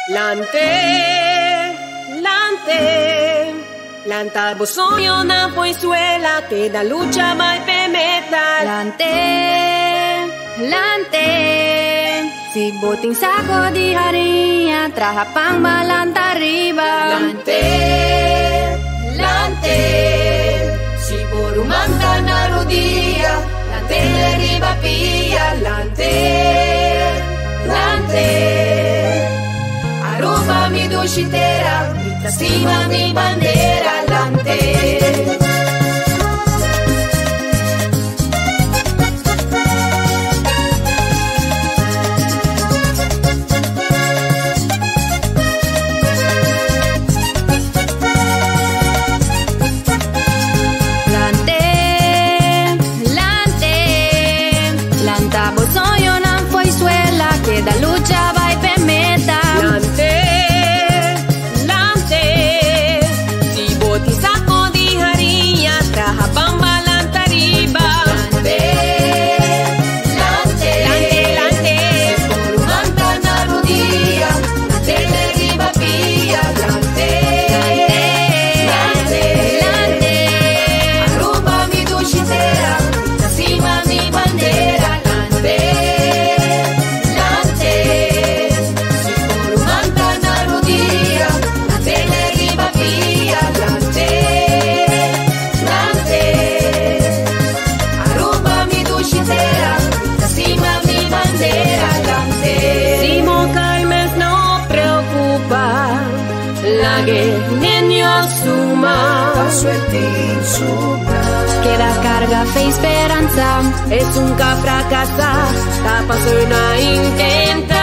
Lante, lante, lanta bosonyo na po'y que da lucha may pemeta. Lante, lante, si boting sako di harinya, trahapang malanta riba. Lante, lante, si borumanta na rodilla, lante le riba pia. Lante, lante, arroba mi dulcitera, mi tastima mi bandera. Lante. Da lucha vai per meta. Lante, lante, si boti sacco di harinha, trahabamba lanta riba. Lante, lante, lante, lante, por manta na rodilla, lante le riba pia. Lante, lante, lante, arroba mi dulcitera, tasima mi bandera. Lante. Niño suma, que la carga fe esperanza, es un fracasa, tapa una intenta.